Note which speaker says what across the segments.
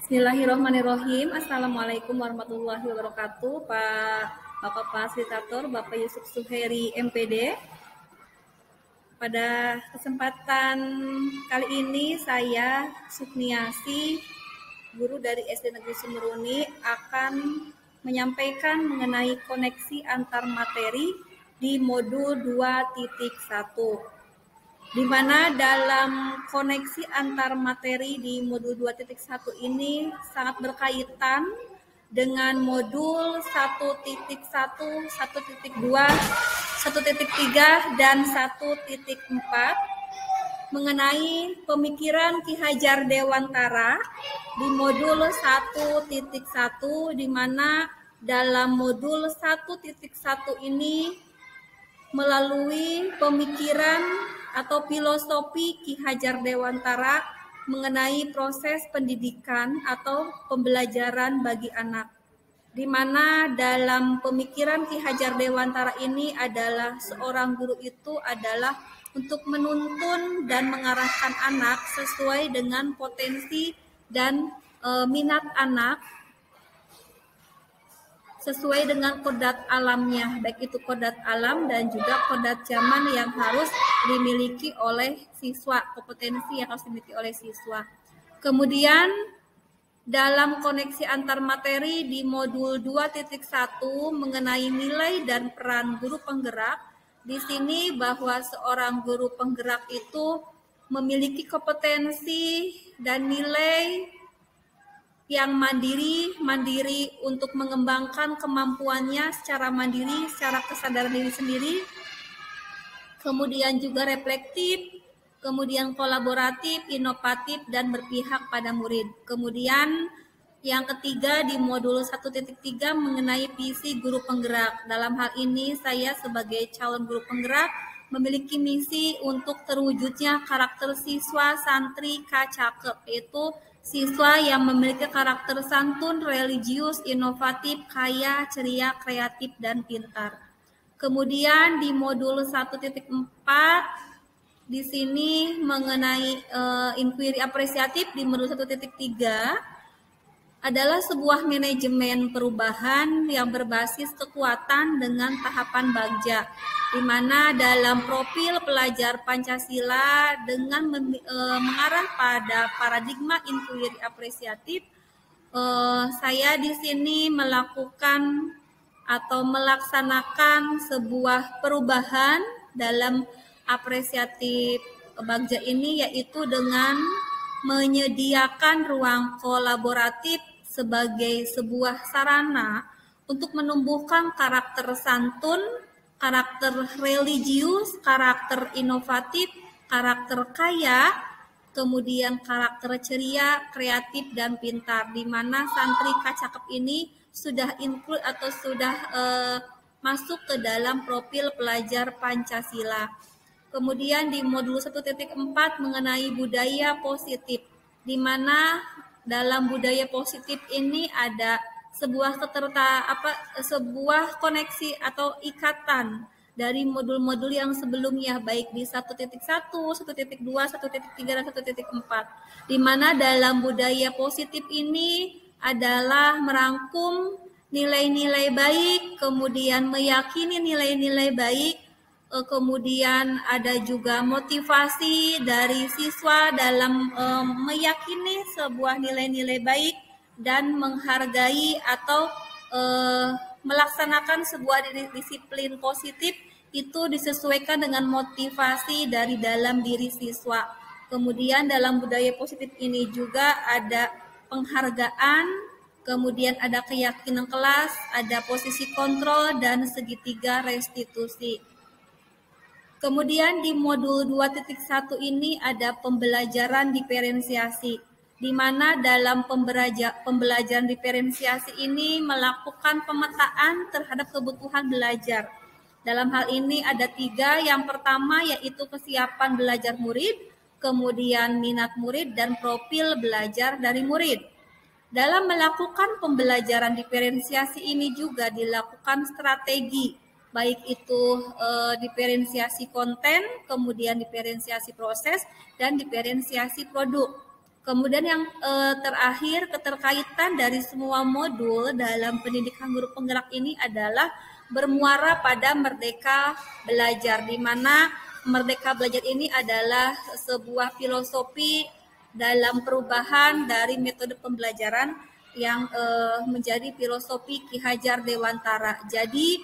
Speaker 1: Bismillahirrahmanirrahim. Assalamualaikum warahmatullahi wabarakatuh. Bapak Fasilitator, Bapak Yusuf Suheri MPD. Pada kesempatan kali ini saya Sukniasi, guru dari SD Negeri Sumeruni, akan menyampaikan mengenai koneksi antar materi di modul 2.1. Di mana dalam koneksi antar materi di modul 2.1 ini sangat berkaitan dengan modul 1.1, 1.2, 1.3, dan 1.4 mengenai pemikiran Ki Hajar Dewantara di modul 1.1, di mana dalam modul 1.1 ini melalui pemikiran atau filosofi Ki Hajar Dewantara mengenai proses pendidikan atau pembelajaran bagi anak. Di mana dalam pemikiran Ki Hajar Dewantara ini adalah seorang guru itu adalah untuk menuntun dan mengarahkan anak sesuai dengan potensi dan minat anak, sesuai dengan kodrat alamnya, baik itu kodrat alam dan juga kodrat zaman yang harus dimiliki oleh siswa, kompetensi yang harus dimiliki oleh siswa. Kemudian dalam koneksi antar materi di modul 2.1 mengenai nilai dan peran guru penggerak, di sini bahwa seorang guru penggerak itu memiliki kompetensi dan nilai yang mandiri untuk mengembangkan kemampuannya secara mandiri, secara kesadaran diri sendiri, kemudian juga reflektif, kemudian kolaboratif, inovatif, dan berpihak pada murid. Kemudian yang ketiga di modul 1.3 mengenai visi guru penggerak. Dalam hal ini saya sebagai calon guru penggerak memiliki misi untuk terwujudnya karakter siswa santri K-Cakep, yaitu siswa yang memiliki karakter santun, religius, inovatif, kaya, ceria, kreatif, dan pintar. Kemudian di modul 1.4 di sini mengenai inquiry apresiatif di modul 1.3 adalah sebuah manajemen perubahan yang berbasis kekuatan dengan tahapan bagja, di mana dalam profil pelajar Pancasila dengan mengarah pada paradigma inquiry apresiatif, saya di sini melakukan atau melaksanakan sebuah perubahan dalam apresiatif bagja ini, yaitu dengan menyediakan ruang kolaboratif sebagai sebuah sarana untuk menumbuhkan karakter santun, karakter religius, karakter inovatif, karakter kaya, kemudian karakter ceria, kreatif, dan pintar, di mana santri K-Cakep ini sudah include atau sudah masuk ke dalam profil pelajar Pancasila. Kemudian di modul 1.4 mengenai budaya positif, di mana dalam budaya positif ini ada sebuah sebuah koneksi atau ikatan dari modul-modul yang sebelumnya, baik di 1.1, 1.2, 1.3, dan 1.4, di mana dalam budaya positif ini adalah merangkum nilai-nilai baik, kemudian meyakini nilai-nilai baik, kemudian ada juga motivasi dari siswa dalam meyakini sebuah nilai-nilai baik dan menghargai atau melaksanakan sebuah disiplin positif itu disesuaikan dengan motivasi dari dalam diri siswa. Kemudian dalam budaya positif ini juga ada penghargaan, kemudian ada keyakinan kelas, ada posisi kontrol, dan segitiga restitusi. Kemudian di modul 2.1 ini ada pembelajaran diferensiasi, di mana dalam pembelajaran diferensiasi ini melakukan pemetaan terhadap kebutuhan belajar. Dalam hal ini ada 3, yang pertama yaitu kesiapan belajar murid, kemudian minat murid, dan profil belajar dari murid. Dalam melakukan pembelajaran diferensiasi ini juga dilakukan strategi, baik itu diferensiasi konten, kemudian diferensiasi proses, dan diferensiasi produk. Kemudian yang terakhir, keterkaitan dari semua modul dalam pendidikan guru penggerak ini adalah bermuara pada merdeka belajar, di mana merdeka belajar ini adalah sebuah filosofi dalam perubahan dari metode pembelajaran yang menjadi filosofi Ki Hajar Dewantara. Jadi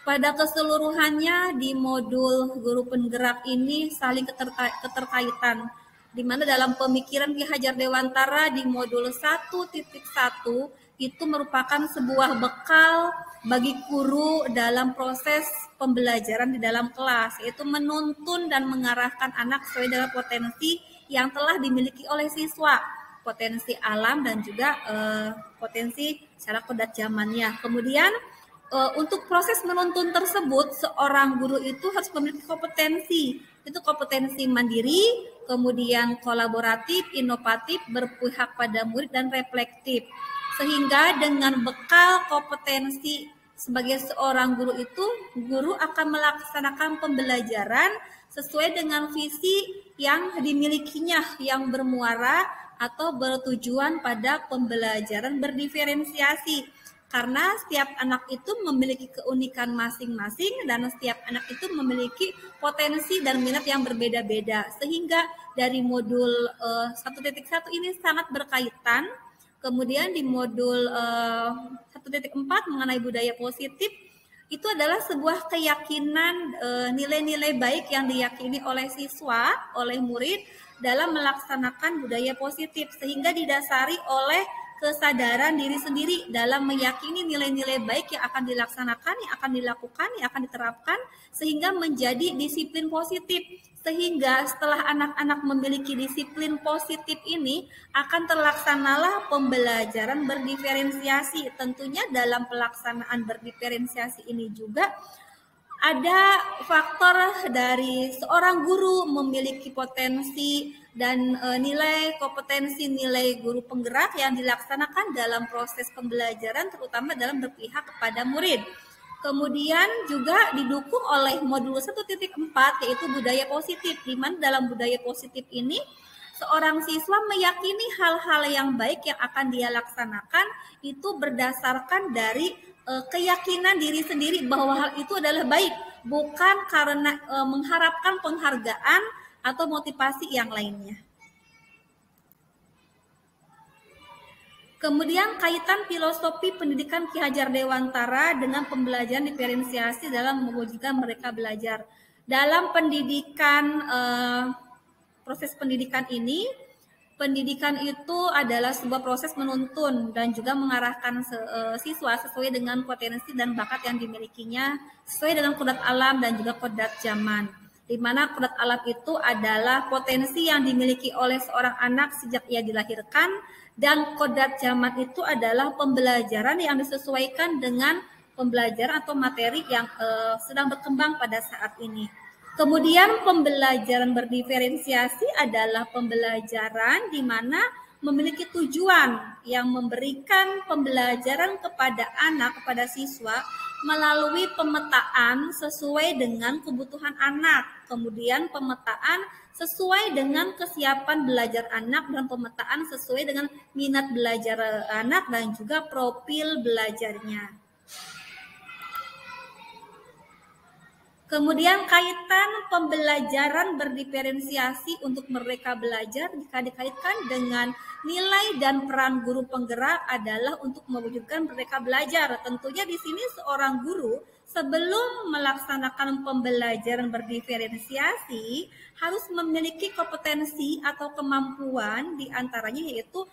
Speaker 1: pada keseluruhannya di modul guru penggerak ini saling keterkaitan, di mana dalam pemikiran Ki Hajar Dewantara di modul 1.1 itu merupakan sebuah bekal bagi guru dalam proses pembelajaran di dalam kelas, yaitu menuntun dan mengarahkan anak sesuai dengan potensi yang telah dimiliki oleh siswa, potensi alam dan juga potensi secara kodrat zamannya. Kemudian untuk proses menuntun tersebut, seorang guru itu harus memiliki kompetensi. Itu kompetensi mandiri, kemudian kolaboratif, inovatif, berpihak pada murid, dan reflektif. Sehingga dengan bekal kompetensi sebagai seorang guru itu, guru akan melaksanakan pembelajaran sesuai dengan visi yang dimilikinya, yang bermuara atau bertujuan pada pembelajaran berdiferensiasi. Karena setiap anak itu memiliki keunikan masing-masing dan setiap anak itu memiliki potensi dan minat yang berbeda-beda. Sehingga dari modul 1.1 ini sangat berkaitan. Kemudian di modul 1.4 mengenai budaya positif, itu adalah sebuah keyakinan nilai-nilai baik yang diyakini oleh siswa, oleh murid dalam melaksanakan budaya positif, sehingga didasari oleh kesadaran diri sendiri dalam meyakini nilai-nilai baik yang akan dilaksanakan, yang akan dilakukan, yang akan diterapkan, sehingga menjadi disiplin positif. Sehingga setelah anak-anak memiliki disiplin positif ini, akan terlaksanalah pembelajaran berdiferensiasi. Tentunya dalam pelaksanaan berdiferensiasi ini juga ada faktor dari seorang guru memiliki potensi dan nilai kompetensi nilai guru penggerak yang dilaksanakan dalam proses pembelajaran, terutama dalam berpihak kepada murid. Kemudian juga didukung oleh modul 1.4 yaitu budaya positif, di mana dalam budaya positif ini seorang siswa meyakini hal-hal yang baik yang akan dia laksanakan itu berdasarkan dari keyakinan diri sendiri bahwa hal itu adalah baik, bukan karena mengharapkan penghargaan atau motivasi yang lainnya. Kemudian kaitan filosofi pendidikan Ki Hajar Dewantara dengan pembelajaran diferensiasi dalam mewujudkan mereka belajar. Dalam pendidikan, proses pendidikan ini, pendidikan itu adalah sebuah proses menuntun dan juga mengarahkan siswa sesuai dengan potensi dan bakat yang dimilikinya, sesuai dengan kodrat alam dan juga kodrat zaman. Di mana kodrat alam itu adalah potensi yang dimiliki oleh seorang anak sejak ia dilahirkan, dan kodrat zaman itu adalah pembelajaran yang disesuaikan dengan pembelajaran atau materi yang sedang berkembang pada saat ini. Kemudian pembelajaran berdiferensiasi adalah pembelajaran di mana memiliki tujuan yang memberikan pembelajaran kepada anak, kepada siswa melalui pemetaan sesuai dengan kebutuhan anak. Kemudian pemetaan sesuai dengan kesiapan belajar anak dan pemetaan sesuai dengan minat belajar anak dan juga profil belajarnya. Kemudian kaitan pembelajaran berdiferensiasi untuk mereka belajar jika dikaitkan dengan nilai dan peran guru penggerak adalah untuk mewujudkan mereka belajar. Tentunya di sini seorang guru sebelum melaksanakan pembelajaran berdiferensiasi harus memiliki kompetensi atau kemampuan diantaranya yaitu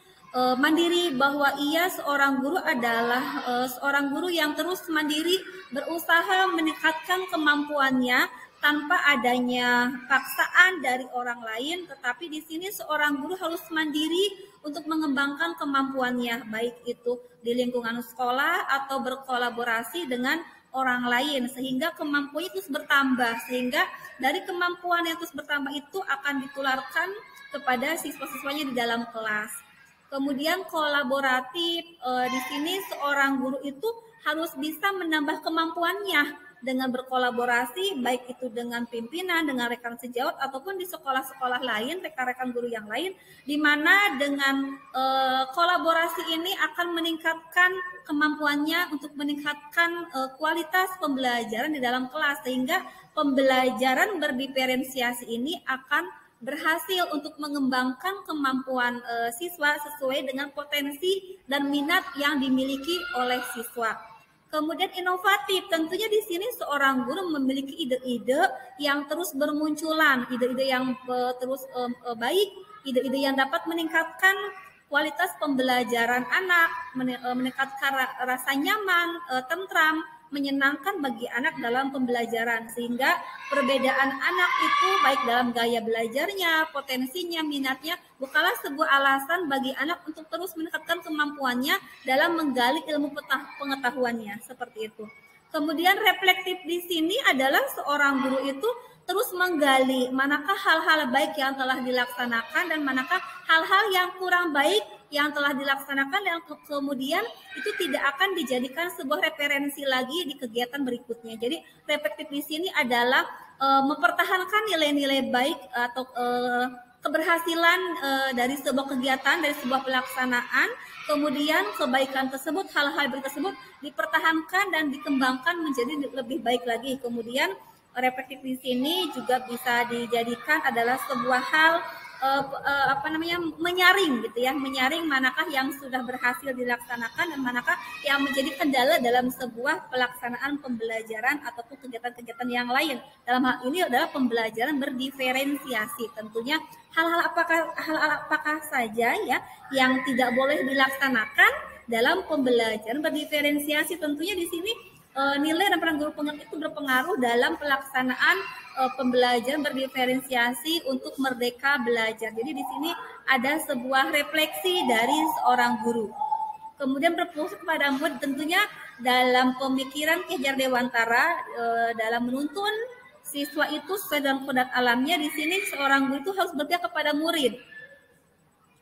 Speaker 1: mandiri, bahwa ia seorang guru adalah seorang guru yang terus mandiri berusaha meningkatkan kemampuannya tanpa adanya paksaan dari orang lain, tetapi di sini seorang guru harus mandiri untuk mengembangkan kemampuannya, baik itu di lingkungan sekolah atau berkolaborasi dengan orang lain, sehingga kemampuannya terus bertambah, sehingga dari kemampuan yang terus bertambah itu akan ditularkan kepada siswa-siswanya di dalam kelas. Kemudian kolaboratif, di sini seorang guru itu harus bisa menambah kemampuannya, dengan berkolaborasi, baik itu dengan pimpinan, dengan rekan sejawat, ataupun di sekolah-sekolah lain, rekan-rekan guru yang lain, di mana dengan kolaborasi ini akan meningkatkan kemampuannya untuk meningkatkan kualitas pembelajaran di dalam kelas, sehingga pembelajaran berdiferensiasi ini akan berhasil untuk mengembangkan kemampuan siswa sesuai dengan potensi dan minat yang dimiliki oleh siswa. Kemudian inovatif, tentunya di sini seorang guru memiliki ide-ide yang terus bermunculan, ide-ide yang terus baik, ide-ide yang dapat meningkatkan kualitas pembelajaran anak, meningkatkan rasa nyaman, tentram, menyenangkan bagi anak dalam pembelajaran, sehingga perbedaan anak itu baik dalam gaya belajarnya, potensinya, minatnya bukanlah sebuah alasan bagi anak untuk terus meningkatkan kemampuannya dalam menggali ilmu pengetahuannya, seperti itu. Kemudian reflektif di sini adalah seorang guru itu terus menggali manakah hal-hal baik yang telah dilaksanakan dan manakah hal-hal yang kurang baik yang telah dilaksanakan, dan kemudian itu tidak akan dijadikan sebuah referensi lagi di kegiatan berikutnya. Jadi reflektif di sini adalah mempertahankan nilai-nilai baik atau keberhasilan dari sebuah kegiatan, dari sebuah pelaksanaan, kemudian kebaikan tersebut, hal-hal baik tersebut dipertahankan dan dikembangkan menjadi lebih baik lagi. Kemudian reflektif di sini juga bisa dijadikan adalah sebuah hal menyaring gitu ya, menyaring manakah yang sudah berhasil dilaksanakan dan manakah yang menjadi kendala dalam sebuah pelaksanaan pembelajaran ataupun kegiatan-kegiatan yang lain. Dalam hal ini adalah pembelajaran berdiferensiasi. Tentunya hal-hal apakah saja ya yang tidak boleh dilaksanakan dalam pembelajaran berdiferensiasi. Tentunya di sini nilai dan peran guru pengerti itu berpengaruh dalam pelaksanaan pembelajaran berdiferensiasi untuk merdeka belajar. Jadi di sini ada sebuah refleksi dari seorang guru. Kemudian berfokus kepada murid, tentunya dalam pemikiran Ki Hajar Dewantara dalam menuntun siswa itu sesuai dengan kodrat alamnya, di sini seorang guru itu harus berpihak kepada murid.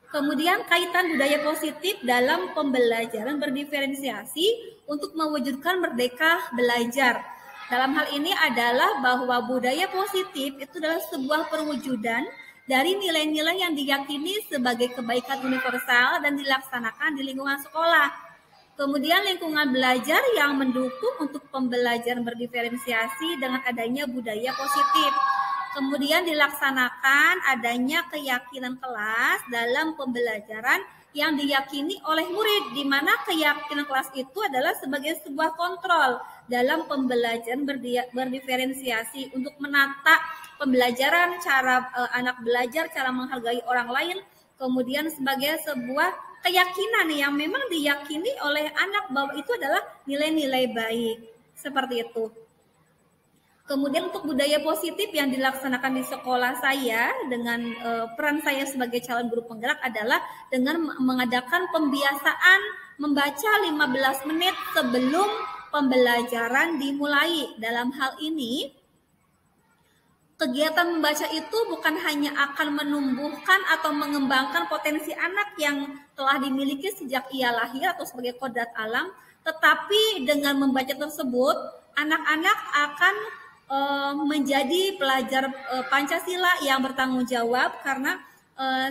Speaker 1: Kemudian kaitan budaya positif dalam pembelajaran berdiferensiasi untuk mewujudkan merdeka belajar. Dalam hal ini adalah bahwa budaya positif itu adalah sebuah perwujudan dari nilai-nilai yang diyakini sebagai kebaikan universal dan dilaksanakan di lingkungan sekolah. Kemudian lingkungan belajar yang mendukung untuk pembelajaran berdiferensiasi dengan adanya budaya positif. Kemudian dilaksanakan adanya keyakinan kelas dalam pembelajaran yang diyakini oleh murid, di mana keyakinan kelas itu adalah sebagai sebuah kontrol dalam pembelajaran berdiferensiasi untuk menata pembelajaran, cara anak belajar, cara menghargai orang lain, kemudian sebagai sebuah keyakinan yang memang diyakini oleh anak bahwa itu adalah nilai-nilai baik, seperti itu. Kemudian untuk budaya positif yang dilaksanakan di sekolah saya dengan peran saya sebagai calon guru penggerak adalah dengan mengadakan pembiasaan membaca 15 menit sebelum pembelajaran dimulai. Dalam hal ini, kegiatan membaca itu bukan hanya akan menumbuhkan atau mengembangkan potensi anak yang telah dimiliki sejak ia lahir atau sebagai kodrat alam, tetapi dengan membaca tersebut, anak-anak akan menjadi pelajar Pancasila yang bertanggung jawab, karena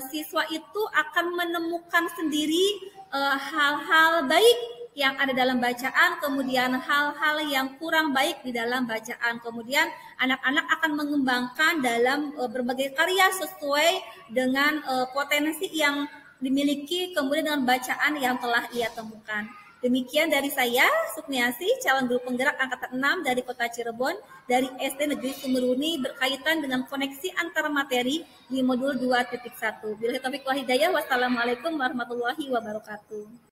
Speaker 1: siswa itu akan menemukan sendiri hal-hal baik yang ada dalam bacaan, kemudian hal-hal yang kurang baik di dalam bacaan. Kemudian anak-anak akan mengembangkan dalam berbagai karya sesuai dengan potensi yang dimiliki, kemudian dengan bacaan yang telah ia temukan. Demikian dari saya, Sukniasi, calon guru penggerak angkatan 6 dari Kota Cirebon, dari SD Negeri Sumeruni, berkaitan dengan koneksi antar materi di modul 2.1. Billahi taufiq wal hidayah. Wassalamualaikum warahmatullahi wabarakatuh.